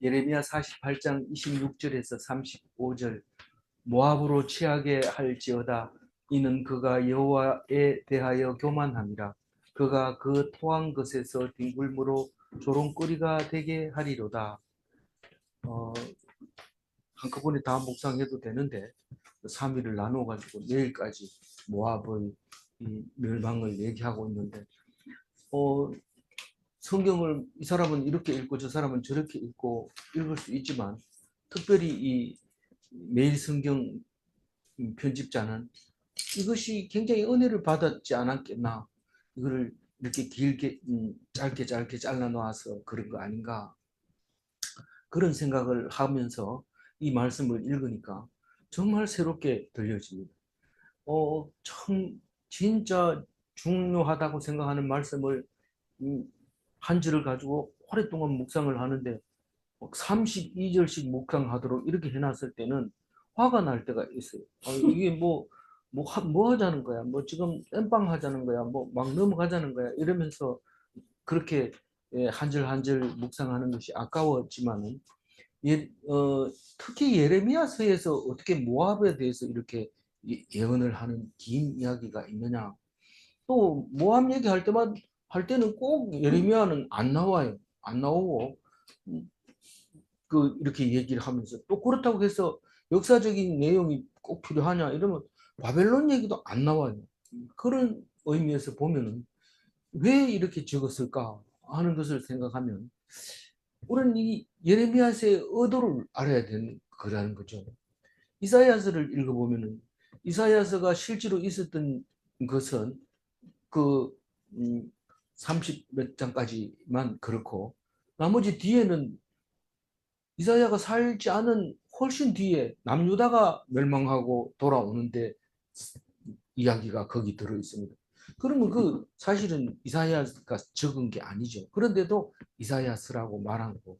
예레미야 48장 26절에서 35절 모압으로 취하게 할지어다 이는 그가 여호와에 대하여 교만함이라 그가 그 토한 것에서 뒹굴므로 조롱거리가 되게 하리로다. 한꺼번에 다 묵상해도 되는데 3일을 나누어 가지고 내일까지 모압의 이 멸망을 얘기하고 있는데 성경을 이 사람은 이렇게 읽고 저 사람은 저렇게 읽고 읽을 수 있지만 특별히 이 매일 성경 편집자는 이것이 굉장히 은혜를 받았지 않았겠나, 이거를 이렇게 길게 짧게 잘라 놓아서 그런 거 아닌가, 그런 생각을 하면서 이 말씀을 읽으니까 정말 새롭게 들려집니다. 참 진짜 중요하다고 생각하는 말씀을 한 절을 가지고 오랫동안 묵상을 하는데 32절씩 묵상하도록 이렇게 해놨을 때는 화가 날 때가 있어요. 이게 뭐 하자는 거야? 뭐 지금 땜빵 하자는 거야? 뭐 막 넘어가자는 거야? 이러면서 그렇게 한 절 한 절 묵상하는 것이 아까웠지만은 특히 예레미야서에서 어떻게 모압에 대해서 이렇게 예언을 하는 긴 이야기가 있느냐? 또 모압 얘기할 때만 할 때는 꼭 예레미야는 안 나와요. 안 나오고 이렇게 얘기를 하면서 또 그렇다고 해서 역사적인 내용이 꼭 필요하냐 이러면 바벨론 얘기도 안 나와요. 그런 의미에서 보면은 왜 이렇게 적었을까 하는 것을 생각하면 우리는 이 예레미야서의 의도를 알아야 되는 거라는 거죠. 이사야서를 읽어보면은 이사야서가 실제로 있었던 것은 그 30 몇 장까지만 그렇고 나머지 뒤에는 이사야가 살지 않은 훨씬 뒤에 남유다가 멸망하고 돌아오는데 이야기가 거기 들어 있습니다. 그러면 그 사실은 이사야가 적은 게 아니죠. 그런데도 이사야서라고 말하고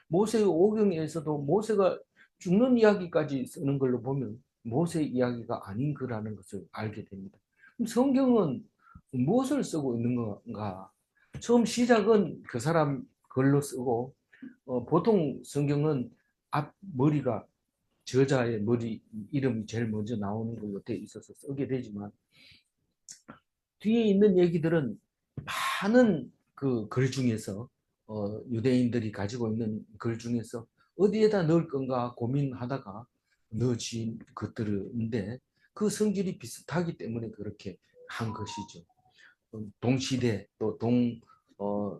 모세의 오경에서도 모세가 죽는 이야기까지 쓰는 걸로 보면 모세 이야기가 아닌 거라는 것을 알게 됩니다. 그럼 성경은 무엇을 쓰고 있는 건가? 처음 시작은 그 사람 글로 쓰고 보통 성경은 앞 머리가 저자의 머리 이름이 제일 먼저 나오는 걸로 돼 있어서 쓰게 되지만 뒤에 있는 얘기들은 많은 그 글 중에서 유대인들이 가지고 있는 글 중에서 어디에다 넣을 건가 고민하다가 넣어진 것들인데 그 성질이 비슷하기 때문에 그렇게 한 것이죠. 동시대 또 어,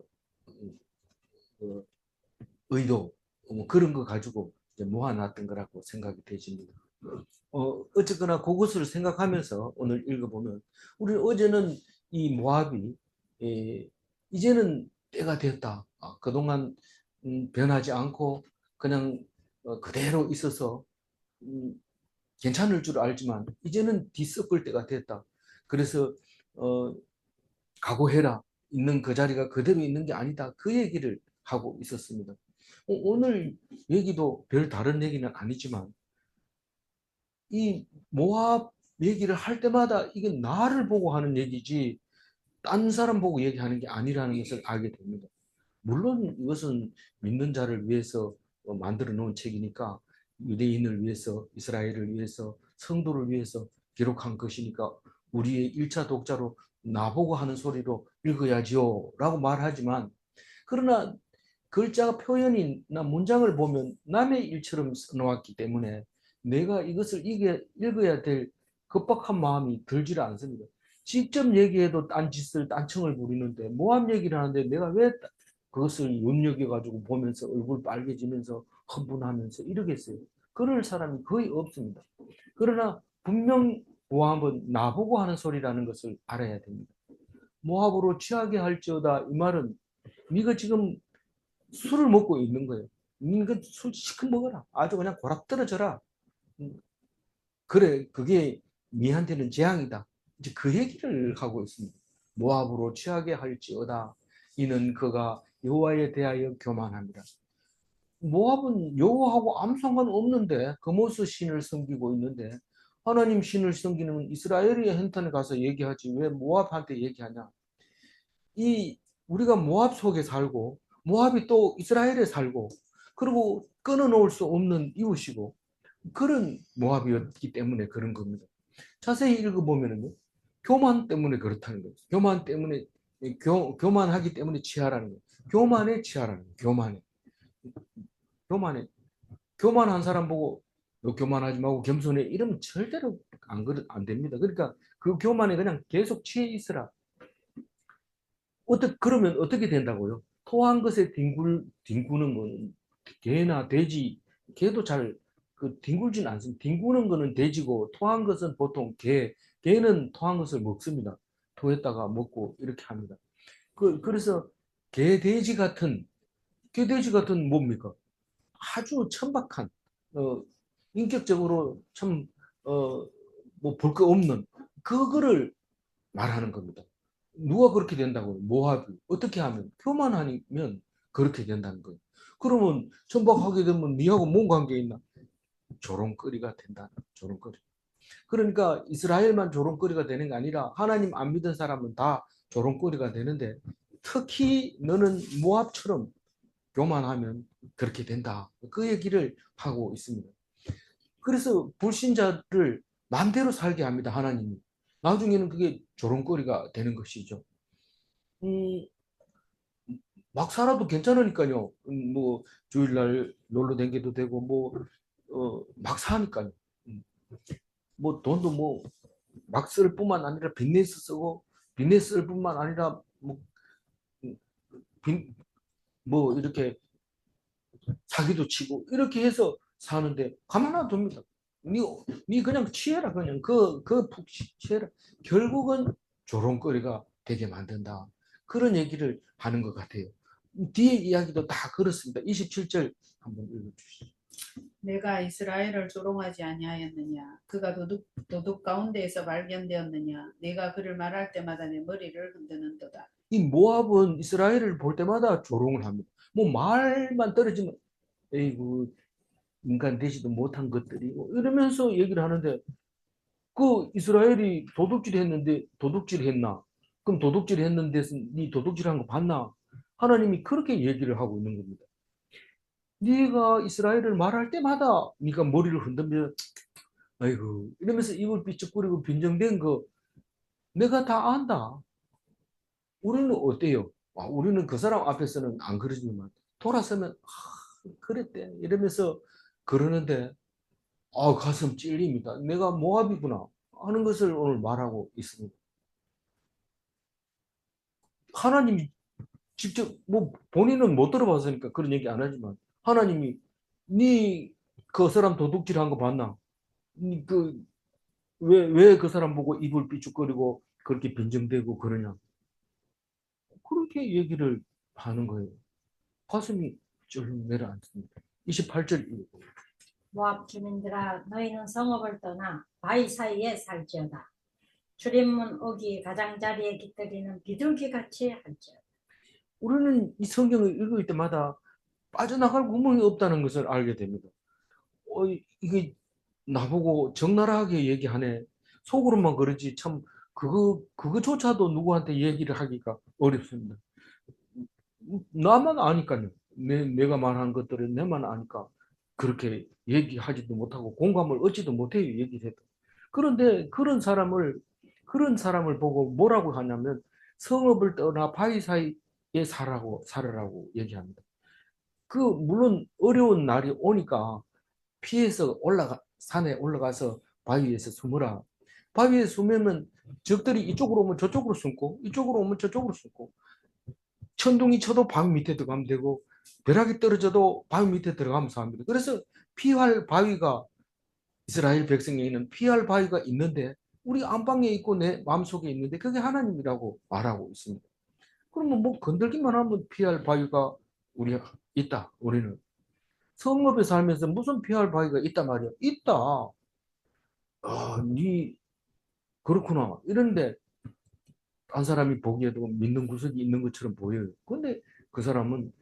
어, 의도 뭐 그런 거 가지고 모아놨던 거라고 생각이 되집니다. 어쨌거나 그것을 생각하면서 오늘 읽어보면 우리 어제는 이 모압이 이제는 때가 되었다. 그동안 변하지 않고 그냥 그대로 있어서 음, 괜찮을 줄 알지만 이제는 뒤섞을 때가 됐다. 그래서 어, 각오해라. 있는 그 자리가 그대로 있는 게 아니다. 그 얘기를 하고 있었습니다. 오늘 얘기도 별 다른 얘기는 아니지만 이 모압 얘기를 할 때마다 이게 나를 보고 하는 얘기지 딴 사람 보고 얘기하는 게 아니라는 것을 알게 됩니다. 물론 이것은 믿는 자를 위해서 만들어 놓은 책이니까 유대인을 위해서 이스라엘을 위해서 성도를 위해서 기록한 것이니까 우리의 1차 독자로 나보고 하는 소리로 읽어야지요 라고 말하지만 그러나 글자 표현이나 문장을 보면 남의 일처럼 써놓았기 때문에 내가 이것을 읽어야 될 급박한 마음이 들지를 않습니다. 직접 얘기해도 딴짓을 딴청을 부리는데 모함 얘기를 하는데 내가 왜 그것을 눈여겨가지고 보면서 얼굴 빨개지면서 흥분하면서 이러겠어요. 그럴 사람이 거의 없습니다. 그러나 분명 모함은 나보고 하는 소리라는 것을 알아야 됩니다. 모압으로 취하게 할지어다 이 말은 네가 지금 술을 먹고 있는 거예요. 네가 술 시큼 먹어라. 아주 그냥 고락 떨어져라. 그래 그게 네한테는 재앙이다. 이제 그 얘기를 하고 있습니다. 모압으로 취하게 할지어다 이는 그가 여호와에 대하여 교만합니다. 모압은 여호와하고 아무 상관없는데 그모스 신을 섬기고 있는데 하나님 신을 섬기는 이스라엘의 hen턴에 가서 얘기하지 왜 모압한테 얘기하냐. 이 우리가 모압 속에 살고 모압이 또 이스라엘에 살고 그리고 끊어놓을 수 없는 이웃이고 그런 모압이었기 때문에 그런 겁니다. 자세히 읽어보면은요, 교만 때문에 그렇다는 거예요. 교만 때문에 교만하기 때문에 취하라는 거예요. 교만에 취하라는 거예요. 교만에 교만한 사람 보고 너 교만하지 말고 겸손해 이러면 절대로 안 됩니다. 그러니까 그 교만에 그냥 계속 취해 있으라. 그러면 어떻게 된다고요? 토한 것에 뒹구는 거는 개나 돼지, 개도 잘 뒹굴진 않습니다. 뒹구는 거는 돼지고 토한 것은 보통 개는 토한 것을 먹습니다. 토했다가 먹고 이렇게 합니다. 그래서 개, 돼지 같은 뭡니까? 아주 천박한, 어, 인격적으로 참, 뭐 볼 거 없는 그거를 말하는 겁니다. 누가 그렇게 된다고요? 모압이. 어떻게 하면? 교만하면 그렇게 된다는 거예요. 그러면 천박하게 되면 니하고 뭔 관계 있나? 조롱거리가 된다. 조롱거리. 그러니까 이스라엘만 조롱거리가 되는 게 아니라 하나님 안 믿은 사람은 다 조롱거리가 되는데 특히 너는 모압처럼 교만하면 그렇게 된다. 그 얘기를 하고 있습니다. 그래서 불신자를 마음대로 살게 합니다. 하나님이. 나중에는 그게 조롱거리가 되는 것이죠. 음, 막 살아도 괜찮으니까요. 뭐 주일날 놀러 다녀도 되고 막 사니까요. 음, 뭐 돈도 뭐 막 쓸 뿐만 아니라 빚내서 쓰고 빚내 쓸 뿐만 아니라 뭐, 음, 빚, 뭐 이렇게 사기도 치고 이렇게 해서 사는데 가만 안 둡니다. 니 그냥 취해라 그냥 푹 취해라. 결국은 조롱거리가 되게 만든다. 그런 얘기를 하는 것 같아요. 뒤에 이야기도 다 그렇습니다. 27절 한번 읽어주시죠. 내가 이스라엘을 조롱하지 아니하였느냐? 그가 도둑 가운데에서 발견되었느냐? 내가 그를 말할 때마다 내 머리를 흔드는도다. 이 모압은 이스라엘을 볼 때마다 조롱을 합니다. 뭐 말만 떨어지면 에이구 인간 되지도 못한 것들이 이러면서 얘기를 하는데 그 이스라엘이 도둑질 했는데 도둑질 했나? 그럼 도둑질 했는데 네 도둑질한 거 봤나? 하나님이 그렇게 얘기를 하고 있는 겁니다. 네가 이스라엘을 말할 때마다 네가 머리를 흔들며 아이고 이러면서 입을 삐쩍거리고 빈정된 거 내가 다 안다. 우리는 어때요? 우리는 그 사람 앞에서는 안 그러지만 돌아서면 그랬대 이러면서 그러는데 가슴 찔립니다. 내가 모압이구나 하는 것을 오늘 말하고 있습니다. 하나님이 직접 뭐 본인은 못 들어봤으니까 그런 얘기 안 하지만 하나님이 네 그 사람 도둑질한 거 봤나? 왜 그 사람 보고 입을 삐죽거리고 그렇게 빈정대고 그러냐? 그렇게 얘기를 하는 거예요. 가슴이 좀 내려앉습니다. 28절 읽고. 모압 주민들아 너희는 성읍을 떠나 바위 사이에 살지어다. 출입문 오기 가장자리에 깃들이는 비둘기같이 할지어다. 우리는 이 성경을 읽을 때마다 빠져나갈 구멍이 없다는 것을 알게 됩니다. 이게 나보고 적나라하게 얘기하네. 속으로만 그러지 참 그거조차도 누구한테 얘기를 하기가 어렵습니다. 나만 아니까요. 내가 말하는 것들은 내만 아니까 그렇게 얘기하지도 못하고 공감을 얻지도 못해요. 얘기해도. 그런데 그런 사람을 보고 뭐라고 하냐면 성읍을 떠나 바위 사이에 살으라고 얘기합니다. 물론 어려운 날이 오니까 피해서 산에 올라가서 바위에서 숨어라. 바위에 숨으면 적들이 이쪽으로 오면 저쪽으로 숨고 이쪽으로 오면 저쪽으로 숨고 천둥이 쳐도 바위 밑에 들어가면 되고 벼락이 떨어져도 바위 밑에 들어가면서 합니다. 그래서 피할 바위가 이스라엘 백성에는 피할 바위가 있는데 우리 안방에 있고 내 마음속에 있는데 그게 하나님이라고 말하고 있습니다. 그러면 뭐 건들기만 하면 피할 바위가 우리 있다. 우리는 성읍에 살면서 무슨 피할 바위가 있단 말이야. 있다. 네 그렇구나. 이런데 한 사람이 보기에도 믿는 구석이 있는 것처럼 보여요. 근데 그 사람은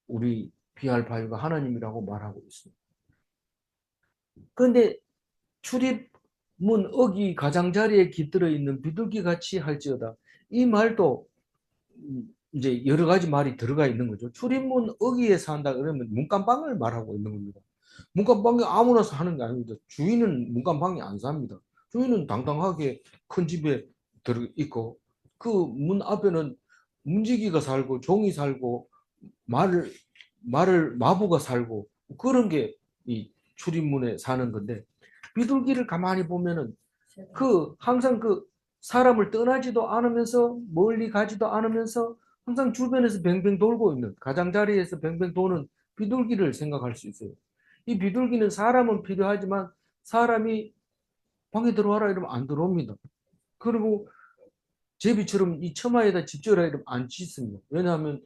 우리 피할 바위가 하나님이라고 말하고 있습니다. 그런데 출입문 어기 가장자리에 깃들어 있는 비둘기 같이 할지어다. 이 말도 이제 여러 가지 말이 들어가 있는 거죠. 출입문 어귀에 산다 그러면 문간방을 말하고 있는 겁니다. 문간방이 아무나 사는 게 아닙니다. 주인은 문간방에 안 삽니다. 주인은 당당하게 큰 집에 들어 있고 그 문 앞에는 문지기가 살고 종이 살고 말을 마부가 살고 그런 게 이 출입문에 사는 건데 비둘기를 가만히 보면은 그 항상 그 사람을 떠나지도 않으면서 멀리 가지도 않으면서 항상 주변에서 뱅뱅 돌고 있는 가장자리에서 뱅뱅 도는 비둘기를 생각할 수 있어요. 이 비둘기는 사람은 필요하지만 사람이 방에 들어와라 이러면 안 들어옵니다. 그리고 제비처럼 이 처마에다 집 지어라 이러면 안 짓습니다. 왜냐하면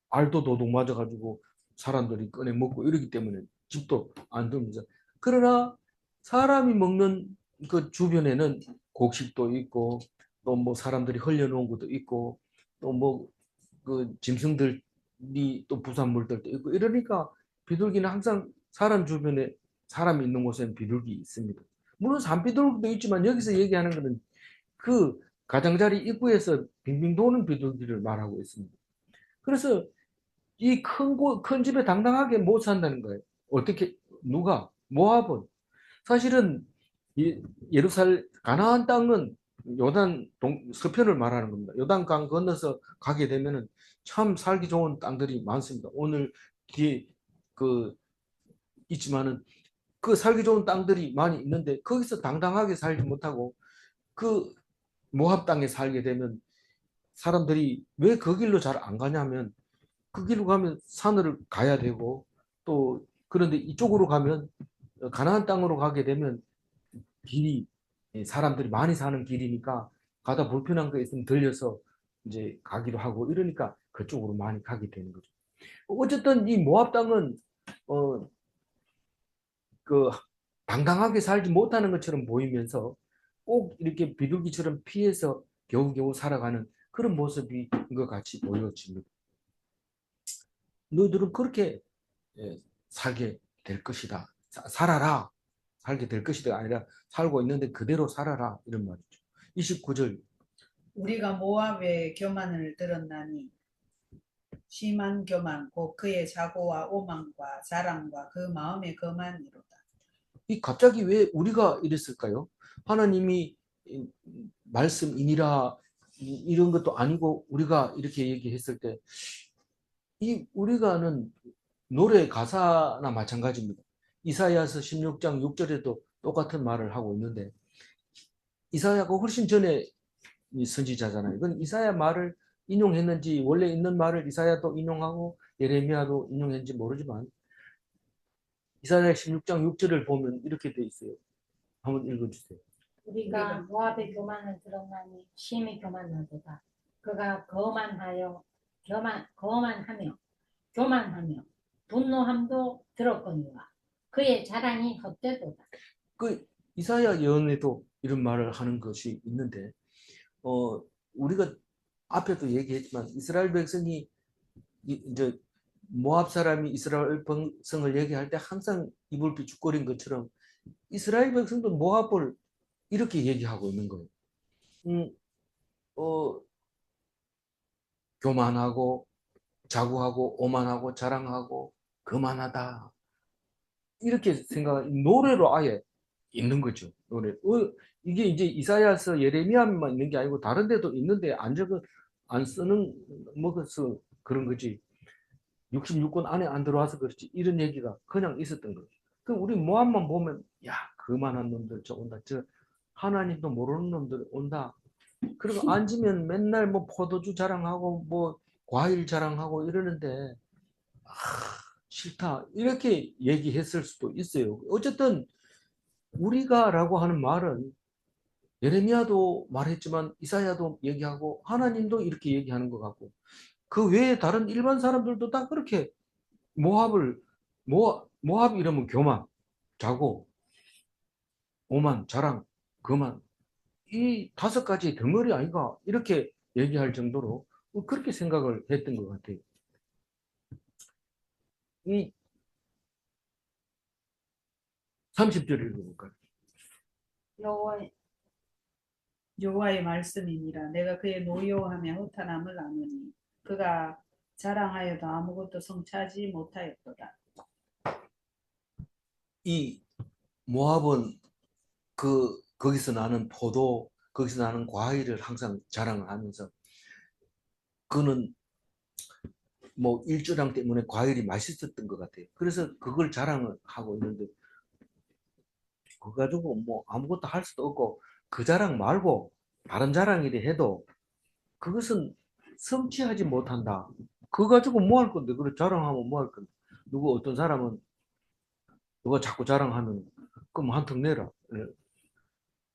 알도 도둑 맞아가지고 사람들이 꺼내 먹고 이러기 때문에 집도 안 들립니다. 그러나 사람이 먹는 그 주변에는 곡식도 있고 또 뭐 사람들이 흘려놓은 것도 있고 또 뭐 그 짐승들이 또 부산물들도 있고 이러니까 비둘기는 항상 사람 주변에 사람이 있는 곳에는 비둘기 있습니다. 물론 산비둘기도 있지만 여기서 얘기하는 것은 그 가장자리 입구에서 빙빙 도는 비둘기를 말하고 있습니다. 그래서 이 큰 집에 당당하게 못 산다는 거예요. 어떻게, 누가? 모압은. 사실은 이 예루살렘, 가나안 땅은 서편을 말하는 겁니다. 요단강 건너서 가게 되면은 참 살기 좋은 땅들이 많습니다. 오늘 뒤에 그 있지만은 그 살기 좋은 땅들이 많이 있는데 거기서 당당하게 살지 못하고 그 모압 땅에 살게 되면 사람들이 왜 그 길로 잘 안 가냐면 그 길로 가면 산을 가야 되고 또 그런데 이쪽으로 가면 가나안 땅으로 가게 되면 길이 사람들이 많이 사는 길이니까 가다 불편한 거 있으면 들려서 이제 가기도 하고 이러니까 그쪽으로 많이 가게 되는 거죠. 어쨌든 이 모압 땅은 어, 그 당당하게 살지 못하는 것처럼 보이면서 꼭 이렇게 비둘기처럼 피해서 겨우겨우 살아가는 그런 모습이 것 같이 보여집니다. 너희들은 그렇게 살게 될 것이다. 살아라. 살게 될 것이다 아니라 살고 있는데 그대로 살아라 이런 말이죠. 29절. 우리가 모압의 교만을 들었나니 심한 교만 곧 그의 자고와 오만과 자랑과 그 마음의 거만이로다. 이 갑자기 왜 우리가 이랬을까요? 하나님이 말씀이니라 이런 것도 아니고 우리가 이렇게 얘기했을 때 이 우리가는 노래 가사나 마찬가지입니다. 이사야서 16장 6절에도 똑같은 말을 하고 있는데 이사야가 훨씬 전에 선지자잖아요. 이건 이사야 말을 인용했는지 원래 있는 말을 이사야도 인용하고 예레미야도 인용했는지 모르지만 이사야 16장 6절을 보면 이렇게 돼 있어요. 한번 읽어주세요. 우리가 모압의 교만을 들었나니 심히 교만하도다. 그가 교만하며 분노함도 들었거니와 그의 자랑이 헛되도다. 그 이사야 예언에도 이런 말을 하는 것이 있는데 우리가 앞에도 얘기했지만 이스라엘 백성이 이제 모압 사람이 이스라엘 백성을 얘기할 때 항상 이불 비죽거린 것처럼 이스라엘 백성도 모압을 이렇게 얘기하고 있는 거예요. 어, 교만하고 자구하고 오만하고 자랑하고 거만하다 이렇게 생각 노래로 아예 있는 거죠. 노래. 이게 이제 이사야서 예레미야만 있는 게 아니고 다른 데도 있는데 안 쓰는 먹어서 그런 거지. 66권 안에 안 들어와서 그렇지. 이런 얘기가 그냥 있었던 거죠. 그 우리 모압만 보면 야 그만한 놈들 저 온다. 저 하나님도 모르는 놈들 온다. 그리고 앉으면 맨날 뭐 포도주 자랑하고 뭐 과일 자랑하고 이러는데 싫다 이렇게 얘기했을 수도 있어요. 어쨌든 우리가라고 하는 말은 예레미야도 말했지만 이사야도 얘기하고 하나님도 이렇게 얘기하는 것 같고 그 외에 다른 일반 사람들도 다 그렇게 모압을 모압 이러면 교만, 자고, 오만, 자랑, 거만 이 다섯 가지 덩어리 아이가 이렇게 얘기할 정도로 그렇게 생각을 했던 것 같아요. 이 30절 읽어볼까요? 여호와의 말씀이니라. 내가 그의 노여워하며 허탄함을 아노니 그가 자랑하여도 아무것도 성취하지 못하였도다. 이 모압은 거기서 나는 포도, 거기서 나는 과일을 항상 자랑을 하면서 그는 뭐 일조량 때문에 과일이 맛있었던 것 같아요. 그래서 그걸 자랑을 하고 있는데 그거 가지고 뭐 아무것도 할 수도 없고 그 자랑 말고 다른 자랑이라 해도 그것은 성취하지 못한다. 그거 가지고 뭐 할 건데? 그래 자랑하면 뭐 할 건데? 누구 어떤 사람은 누가 자꾸 자랑하면 그럼 한턱 내라.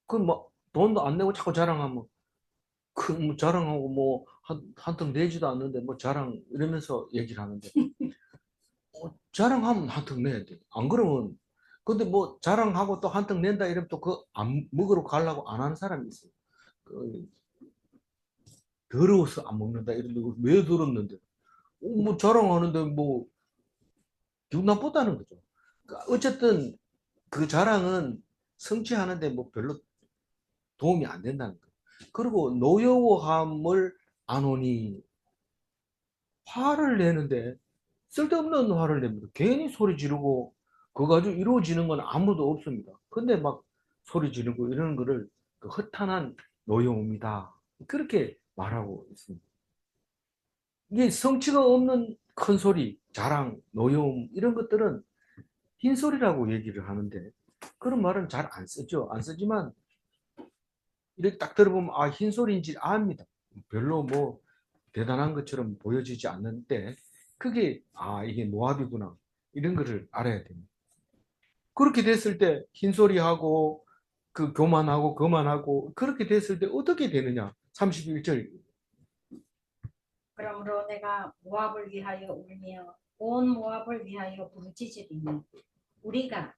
그럼 뭐 돈도 안 내고 자꾸 자랑하면 뭐 자랑하고 뭐 한턱 내지도 않는데 뭐 자랑 이러면서 얘기를 하는데 자랑하면 한턱 내야 돼. 안 그러면 근데 뭐 자랑하고 또 한턱 낸다 이러면 또 그 안 먹으러 가려고 안 하는 사람이 있어요. 그 더러워서 안 먹는다 이런데 왜 더럽는데? 뭐 자랑하는데 뭐 기분 나쁘다는 거죠. 그러니까 어쨌든 그 자랑은 성취하는데 뭐 별로 도움이 안 된다는 거예요. 그리고 노여워함을 안 오니 화를 내는데 쓸데없는 화를 냅니다. 괜히 소리 지르고 그거 가지고 이루어지는 건 아무도 없습니다. 근데 막 소리 지르고 이러는 거를 그 허탄한 노여움이다. 그렇게 말하고 있습니다. 이게 성취가 없는 큰 소리, 자랑, 노여움 이런 것들은 흰소리라고 얘기를 하는데 그런 말은 잘 안 쓰죠. 안 쓰지만 이렇게 딱 들어보면 아 흰소리인지 압니다. 별로 뭐 대단한 것처럼 보여지지 않는데 그게 아 이게 모압이구나 이런 거를 알아야 됩니다. 그렇게 됐을 때 흰소리하고 그 교만하고 거만하고 그렇게 됐을 때 어떻게 되느냐? 31절 그러므로 내가 모압을 위하여 울며 온 모압을 위하여 부르짖으리니 우리가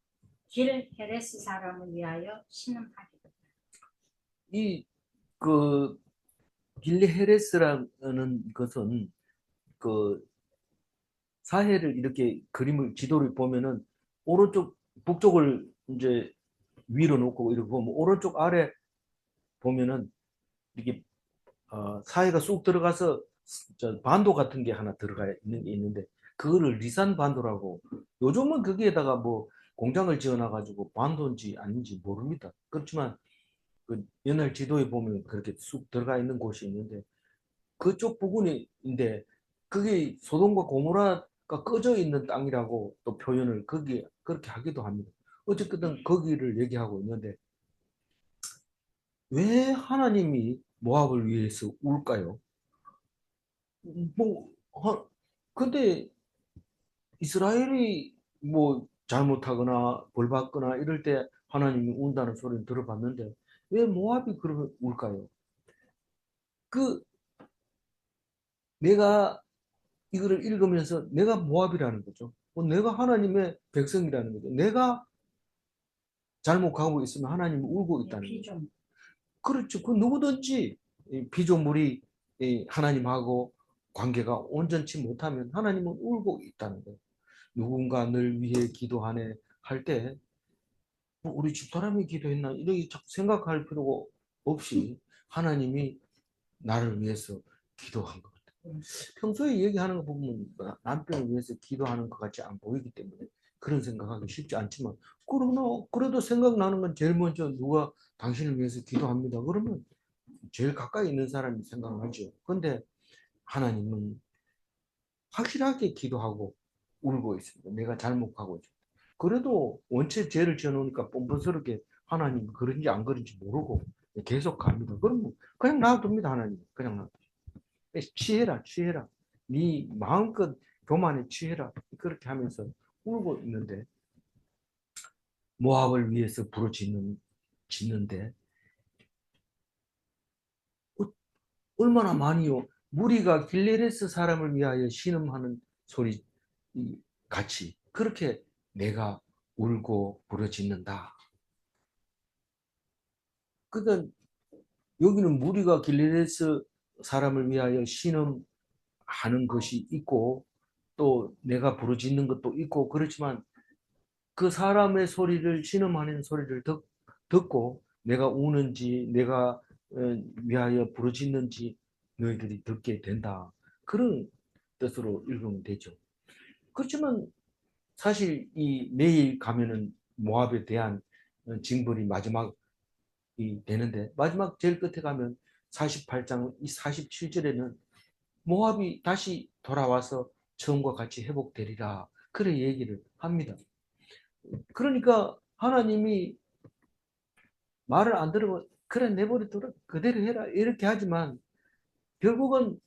길 헤레스 사람을 위하여 신음하리로다. 이그 길헤레스라는 것은 그 사해를 이렇게 그림을 지도를 보면은 오른쪽 북쪽을 이제 위로 놓고 이렇게 보면 오른쪽 아래 보면은 이게 사해가 쑥 들어가서 저 반도 같은 게 하나 들어가 있는 게 있는데 그거를 리산 반도라고 요즘은 거기에다가 뭐 공장을 지어놔 가지고 반도인지 아닌지 모릅니다. 그렇지만 그 옛날 지도에 보면 그렇게 쑥 들어가 있는 곳이 있는데 그쪽 부분인데 그게 소돔과 고모라가 꺼져 있는 땅이라고 또 표현을 거기 그렇게 하기도 합니다. 어쨌든 거기를 얘기하고 있는데 왜 하나님이 모압을 위해서 울까요? 뭐 근데 이스라엘이 뭐 잘못하거나 벌 받거나 이럴 때 하나님이 운다는 소리를 들어봤는데 왜 모압이 그러면 울까요? 그 내가 이거를 읽으면서 내가 모압이라는 거죠. 내가 하나님의 백성이라는 거죠. 내가 잘못하고 있으면 하나님이 울고 있다는 거죠. 비좀 그렇죠. 그 누구든지 이 피조물이 이 하나님하고 관계가 온전치 못하면 하나님은 울고 있다는 거예요. 누군가 늘 위해 기도하네 할 때 우리 집사람이 기도했나 이렇게 자꾸 생각할 필요가 없이 하나님이 나를 위해서 기도한 것 같아요. 평소에 얘기하는 거 보면 남편을 위해서 기도하는 것 같지 안 보이기 때문에 그런 생각하기 쉽지 않지만 그래도 생각나는 건 제일 먼저 누가 당신을 위해서 기도합니다. 그러면 제일 가까이 있는 사람이 생각나죠. 근데 하나님은 확실하게 기도하고 울고 있습니다. 내가 잘못하고 있습니다. 그래도 원체 죄를 지어놓으니까 뻔뻔스럽게 하나님 그런지 안 그런지 모르고 계속 갑니다. 그러면 그냥 놔둡니다. 하나님 그냥 놔둬. 취해라 취해라. 네 마음껏 교만에 취해라. 그렇게 하면서 울고 있는데 모압을 위해서 짓는데 얼마나 많이요. 무리가 길레레스 사람을 위하여 신음하는 소리 같이 그렇게 내가 울고 부르짖는다. 그러니까 여기는 무리가 길레레스 사람을 위하여 신음하는 것이 있고 또 내가 부르짖는 것도 있고 그렇지만 그 사람의 소리를 신음하는 소리를 듣고 내가 우는지 내가 위하여 부르짖는지 너희들이 듣게 된다. 그런 뜻으로 읽으면 되죠. 그렇지만 사실 이 내일 가면은 모압에 대한 징벌이 마지막이 되는데 마지막 제일 끝에 가면 48장 이 47절에는 모압이 다시 돌아와서 처음과 같이 회복되리라 그래 얘기를 합니다. 그러니까 하나님이 말을 안 들으면 그래 내버려둬라 그대로 해라 이렇게 하지만 결국은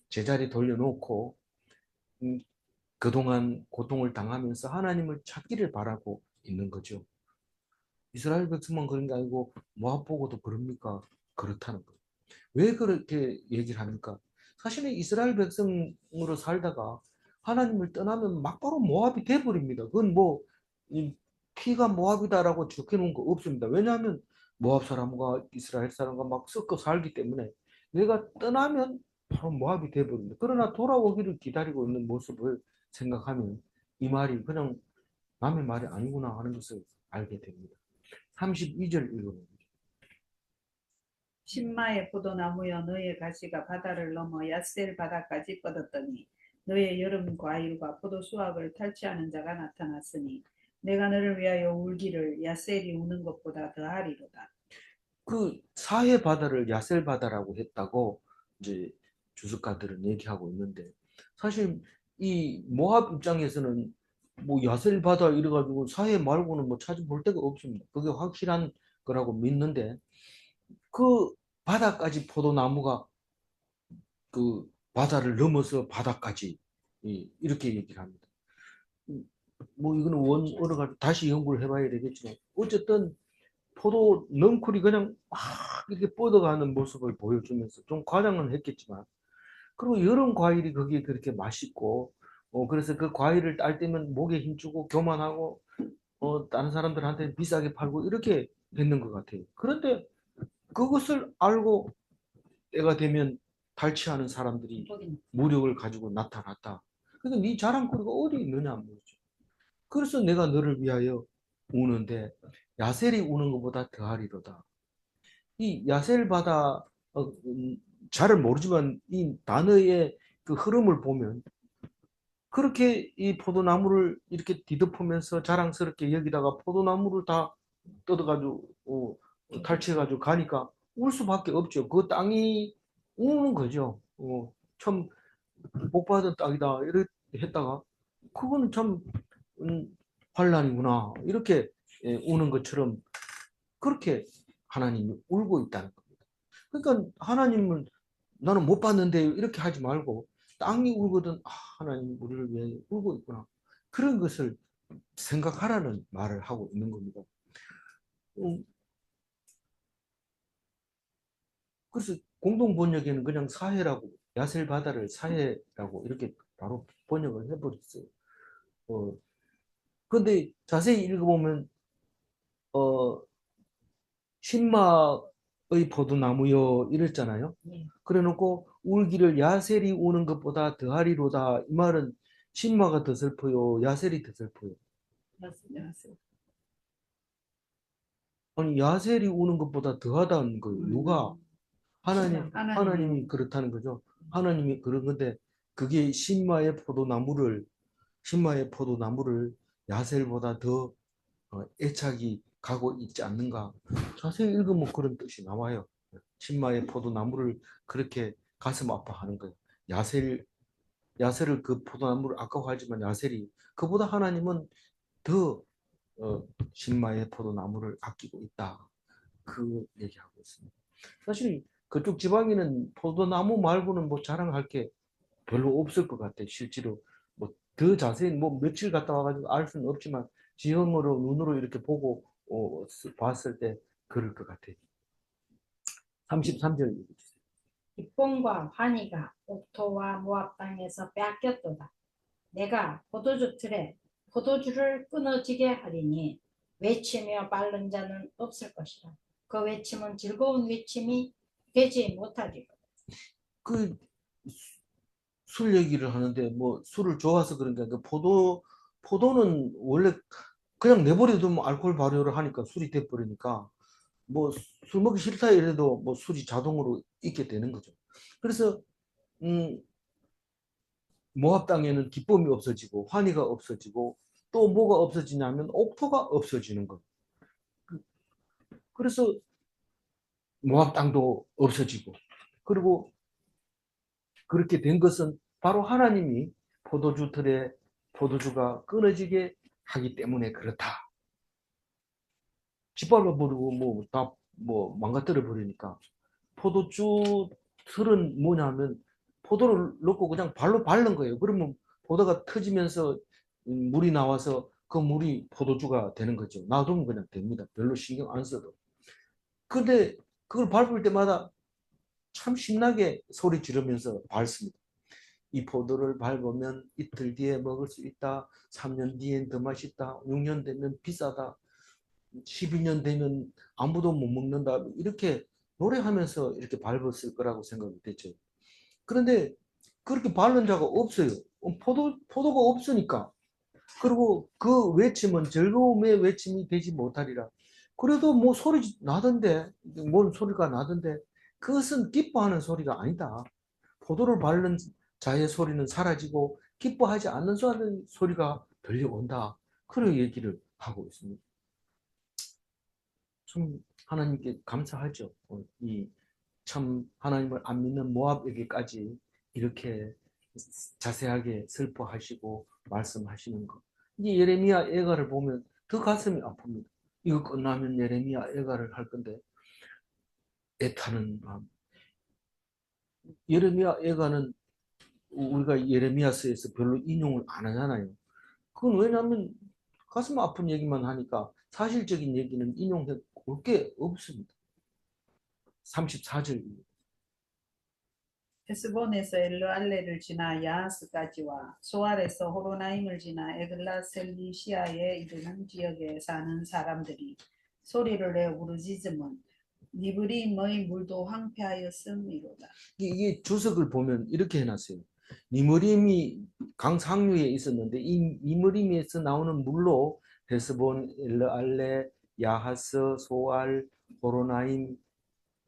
제자리 돌려놓고 그동안 고통을 당하면서 하나님을 찾기를 바라고 있는 거죠. 이스라엘 백성만 그런 게 아니고 모압 보고도 그럽니까? 그렇다는 거예요. 왜 그렇게 얘기를 합니까? 사실은 이스라엘 백성으로 살다가 하나님을 떠나면 막바로 모압이 돼버립니다. 그건 뭐 피가 모압이다라고 적혀놓은 거 없습니다. 왜냐하면 모압 사람과 이스라엘 사람과 막 섞어 살기 때문에 내가 떠나면 바로 모압이 돼버립니다. 그러나 돌아오기를 기다리고 있는 모습을 생각하면 이 말이 그냥 남의 말이 아니구나 하는 것을 알게 됩니다. 32절 읽어봅니다. 신마의 포도나무여 너의 가시가 바다를 넘어 야셀 바다까지 뻗었더니 너의 여름 과일과 포도 수확을 탈취하는 자가 나타났으니 내가 너를 위하여 울기를 야셀이 우는 것보다 더하리로다. 그 사해 바다를 야셀 바다라고 했다고 이제 주석가들은 얘기하고 있는데 사실 이 모압 입장에서는 뭐 야셀 바다 이래가지고 사해 말고는 뭐 찾아볼 데가 없습니다. 그게 확실한 거라고 믿는데 그 바다까지 포도나무가 그 바다를 넘어서 바다까지 이렇게 얘기를 합니다. 뭐 이거는 원어가 다시 연구를 해봐야 되겠지만 어쨌든 포도 넝쿨이 그냥 막 이렇게 뻗어가는 모습을 보여주면서 좀 과장은 했겠지만 그리고 여름 과일이 거기에 그렇게 맛있고 그래서 그 과일을 딸 때면 목에 힘주고 교만하고 다른 사람들한테 비싸게 팔고 이렇게 됐는 것 같아요. 그런데 그것을 알고 때가 되면 탈취하는 사람들이 무력을 가지고 나타났다. 그러니까 네 자랑거리가 어디 있느냐 말이죠. 그래서 내가 너를 위하여 우는데 야셀이 우는 것보다 더하리로다. 이 야셀 바다 잘은 모르지만 이 단어의 그 흐름을 보면 그렇게 이 포도나무를 이렇게 뒤덮으면서 자랑스럽게 여기다가 포도나무를 다 뜯어가지고 탈취해가지고 가니까 울 수밖에 없죠. 그 땅이 우는 거죠. 참 복받은 땅이다 이렇게 했다가 그거는 참 환란이구나 이렇게 우는 것처럼 그렇게 하나님이 울고 있다는 겁니다. 그러니까 하나님은 나는 못 봤는데 이렇게 하지 말고 땅이 울거든 하나님 우리를 위해 울고 있구나 그런 것을 생각하라는 말을 하고 있는 겁니다. 그래서 공동 번역에는 그냥 사해라고 야셀 바다를 사해라고 이렇게 바로 번역을 해버렸어요. 근데 자세히 읽어보면 어, 신마의 포도나무요 이랬잖아요. 예. 그래놓고 울기를 야셀이 우는 것보다 더하리로다. 이 말은 신마가 더 슬퍼요, 야셀이 더 슬퍼요. 아니 야셀이 우는 것보다 더하다는 거예요. 누가? 하나님이 그렇다는 거죠. 하나님이 그런 건데 그게 신마의 포도나무를 야셀보다 더 애착이 가고 있지 않는가. 자세히 읽으면 그런 뜻이 나와요. 신마의 포도나무를 그렇게 가슴 아파하는 거예요. 야셀을 그 포도나무를 아까워하지만 야셀이 그보다 하나님은 더 신마의 포도나무를 아끼고 있다. 그 얘기하고 있습니다. 사실 그쪽 지방에는 포도나무 말고는 뭐 자랑할 게 별로 없을 것 같아요. 실제로 뭐 더 자세히 뭐 며칠 갔다 와가지고 알 수는 없지만 지형으로 눈으로 이렇게 보고 봤을 때 그럴 것 같아요. 33절 읽어주세요. 기쁨과 환희가 옥토와 모압 땅에서 빼앗겼도다. 내가 포도주 틀에 포도주를 끊어지게 하리니 외치며 밟는 자는 없을 것이라. 그 외침은 즐거운 외침이 되지 못하리라. 그 술 얘기를 하는데 뭐 술을 좋아서 그런가 그 포도는 원래 그냥 내버려두면 알코올 발효를 하니까 술이 돼버리니까 뭐 술 먹기 싫다 이래도 뭐 술이 자동으로 있게 되는 거죠. 그래서 모압 땅에는 기쁨이 없어지고 환희가 없어지고 또 뭐가 없어지냐면 옥토가 없어지는 거. 그래서 모압 땅도 없어지고 그리고 그렇게 된 것은 바로 하나님이 포도주 틀에 포도주가 끊어지게 하기 때문에 그렇다. 짓밟아 버리고 뭐 다 뭐 망가뜨려 버리니까 포도주 틀은 뭐냐면 포도를 넣고 그냥 발로 밟는 거예요. 그러면 포도가 터지면서 물이 나와서 그 물이 포도주가 되는 거죠. 놔두면 그냥 됩니다. 별로 신경 안 써도. 근데 그걸 밟을 때마다 참 신나게 소리 지르면서 밟습니다. 이 포도를 밟으면 이틀 뒤에 먹을 수 있다. 3년 뒤엔 더 맛있다. 6년 되면 비싸다. 12년 되면 아무도 못 먹는다. 이렇게 노래하면서 이렇게 밟았을 거라고 생각이 됐죠. 그런데 그렇게 밟는 자가 없어요. 포도가 없으니까. 그리고 그 외침은 즐거움의 외침이 되지 못하리라. 그래도 뭐 소리 나던데, 뭔 소리가 나던데, 그것은 기뻐하는 소리가 아니다. 포도를 밟는 자의 소리는 사라지고 기뻐하지 않는 소리가 들려온다. 그런 얘기를 하고 있습니다. 좀 하나님께 감사하죠. 이 참 하나님을 안 믿는 모압에게까지 이렇게 자세하게 슬퍼하시고 말씀하시는 것. 이 예레미야 애가를 보면 더 가슴이 아픕니다. 이거 끝나면 예레미야 애가를 할 건데 애타는 마음. 예레미야 애가는 우리가 예레미야서에서 별로 인용을 안 하잖아요. 그건 왜냐하면 가슴 아픈 얘기만 하니까 사실적인 얘기는 인용해 올 게 없습니다. 34절입니다. 헤스본에서 엘르알레를 지나 야하스까지와 소알에서 호로나임을 지나 에글라 셀리시아에 이르는 지역에 사는 사람들이 소리를 내어 부르짖음은 니브림의 물도 황폐하였음이로다. 이게 주석을 보면 이렇게 해놨어요. 니므림이 강 상류에 있었는데 이 니므림에서 나오는 물로 헤스본, 엘르알레, 야하스, 소알, 호로나임,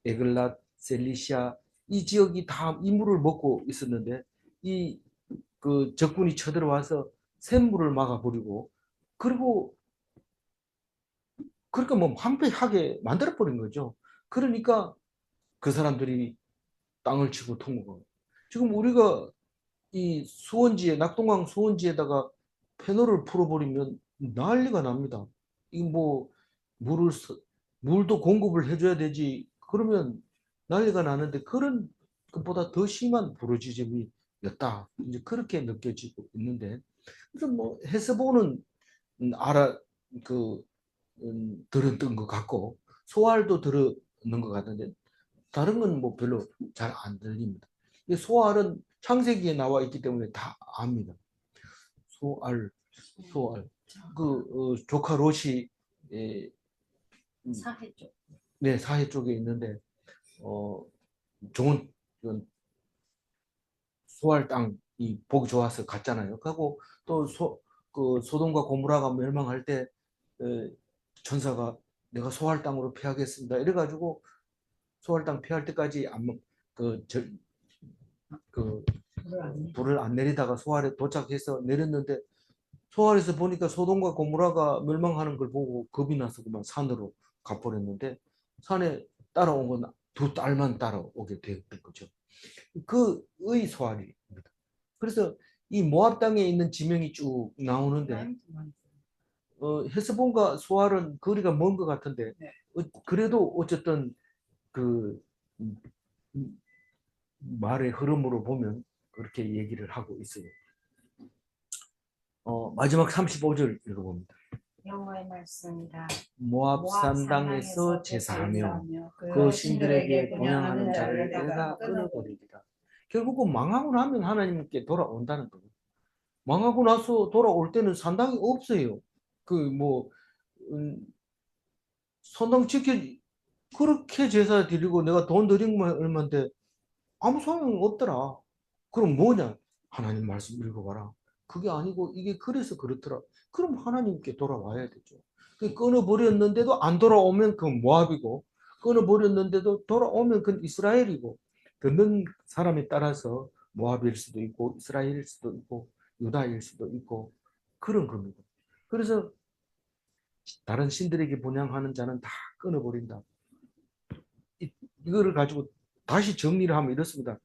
에글랏, 셀리시아 이 지역이 다 이 물을 먹고 있었는데 이 그 적군이 쳐들어와서 샘물을 막아버리고 그리고 그러니까 뭐 황폐하게 만들어 버린 거죠. 그러니까 그 사람들이 땅을 치고 통곡하고 지금 우리가 이 수원지에 낙동강 수원지에다가 패널을 풀어버리면 난리가 납니다. 이 뭐 물을 물도 공급을 해줘야 되지. 그러면 난리가 나는데 그런 것보다 더 심한 부르짖음이었다. 이제 그렇게 느껴지고 있는데 그래서 뭐 헤스본은 알아 그 들었던 것 같고 소알도 들었는 것 같은데 다른 건 뭐 별로 잘 안 들립니다. 소알은 창세기에 나와 있기 때문에 다 압니다. 소알, 소알. 조카 롯이 사회 쪽. 네, 사해 쪽에 있는데 좋은 소알 땅이 보기 좋아서 갔잖아요. 하고 또 소돔과 고모라가 멸망할 때 천사가 내가 소알 땅으로 피하겠습니다. 이래가지고 소알 땅 피할 때까지 그, 저, 그 불을 안 내리다가 소알에 도착해서 내렸는데 소알에서 보니까 소돔과 고모라가 멸망하는 걸 보고 겁이 나서 그만 산으로 가버렸는데 산에 따라온 건 두 딸만 따라오게 되었던 거죠. 그의 소알입니다. 그래서 이 모압 땅에 있는 지명이 쭉 나오는데 헤스본과 소알은 거리가 먼 것 같은데 그래도 어쨌든 그 말의 흐름으로 보면 그렇게 얘기를 하고 있어요. 마지막 35절 읽어봅니다. 영어의 말씀이다. 모압 산당에서 제사하며 그 신들에게 동양하는 자를 내가 끊어버리리라. 결국은 망하고 나면 하나님께 돌아온다는 거예요. 망하고 나서 돌아올 때는 산당이 없어요. 그 산당 지켜 그렇게 제사 드리고 내가 돈 드린 거 얼마인데 아무 소용이 없더라. 그럼 뭐냐? 하나님 말씀 읽어봐라. 그게 아니고 이게 그래서 그렇더라. 그럼 하나님께 돌아와야 되죠. 끊어버렸는데도 안 돌아오면 그건 모압이고 끊어버렸는데도 돌아오면 그건 이스라엘이고 듣는 사람에 따라서 모압일 수도 있고 이스라엘일 수도 있고 유다일 수도 있고 그런 겁니다. 그래서 다른 신들에게 분향하는 자는 다 끊어버린다. 이거를 가지고 다시 정리를 하면 이렇습니다.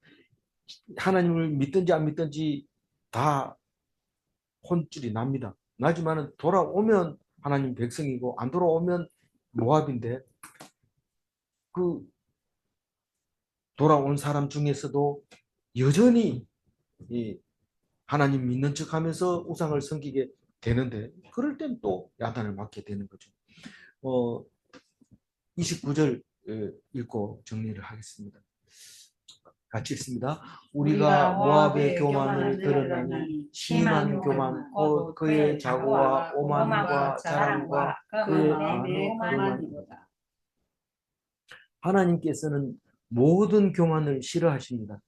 하나님을 믿든지 안 믿든지 다 혼쭐이 납니다. 나지만은 돌아오면 하나님 백성이고 안 돌아오면 모압인데 그 돌아온 사람 중에서도 여전히 이 하나님 믿는 척하면서 우상을 섬기게 되는데 그럴 땐 또 야단을 맞게 되는 거죠. 29절 읽고 정리를 하겠습니다. 같이 읽습니다. 우리가 모압의 교만을 드러나니 심한 교만 곧 그의 자고와 오만과 자랑과 그의 안의 교만이로다. 하나님께서는 모든 교만을 싫어하십니다.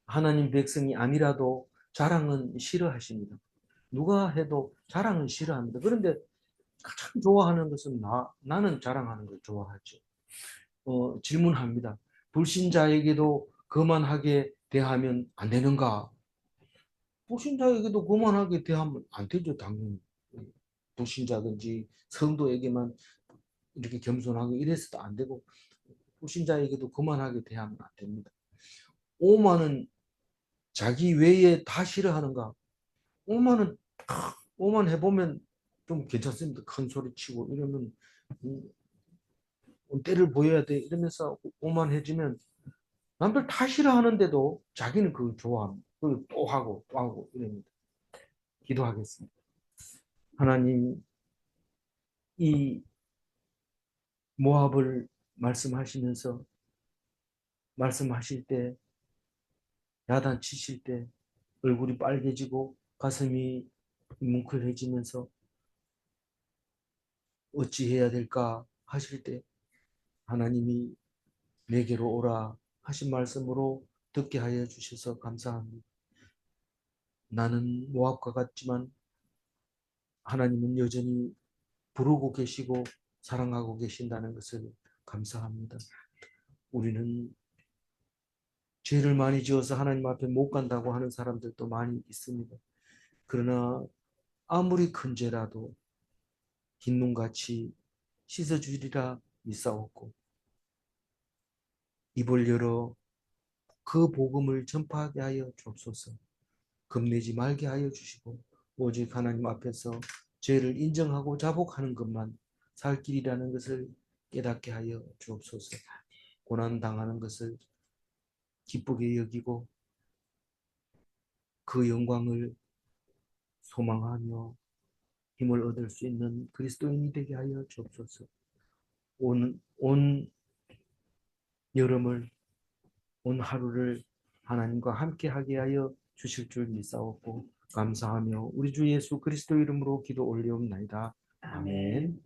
하나님 백성이 아니라도 자랑은 싫어하십니다. 누가 해도 자랑은 싫어합니다. 그런데 가장 좋아하는 것은 나는 자랑하는 걸 좋아하죠. 질문합니다. 불신자에게도 거만하게 대하면 안 되는가? 불신자에게도 거만하게 대하면 안 되죠, 당연히. 불신자든지 성도에게만 이렇게 겸손하고 이래서도 안 되고 불신자에게도 거만하게 대하면 안 됩니다. 오만은 자기 외에 다 싫어하는가? 오만 해보면 좀 괜찮습니다. 큰 소리 치고 이러면 때를 보여야 돼 이러면서 오만해지면 남들 다 싫어하는데도 자기는 그걸 좋아합니다. 그걸 또 하고 또 하고 이럽니다. 기도하겠습니다. 하나님, 이 모압을 말씀하시면서 말씀하실 때 야단치실 때 얼굴이 빨개지고 가슴이 뭉클해지면서 어찌해야 될까 하실 때 하나님이 내게로 오라 하신 말씀으로 듣게 하여 주셔서 감사합니다. 나는 모압과 같지만 하나님은 여전히 부르고 계시고 사랑하고 계신다는 것을 감사합니다. 우리는 죄를 많이 지어서 하나님 앞에 못 간다고 하는 사람들도 많이 있습니다. 그러나 아무리 큰 죄라도 흰 눈같이 씻어주리라 믿사옵고 입을 열어 그 복음을 전파하게 하여 주옵소서. 겁내지 말게 하여 주시고 오직 하나님 앞에서 죄를 인정하고 자복하는 것만 살 길이라는 것을 깨닫게 하여 주옵소서. 고난당하는 것을 기쁘게 여기고 그 영광을 소망하며 힘을 얻을 수 있는 그리스도인이 되게 하여 주옵소서. 온 여름을 온 하루를 하나님과 함께 하게 하여 주실 줄 믿사옵고 감사하며 우리 주 예수 그리스도 이름으로 기도 올리옵나이다. 아멘.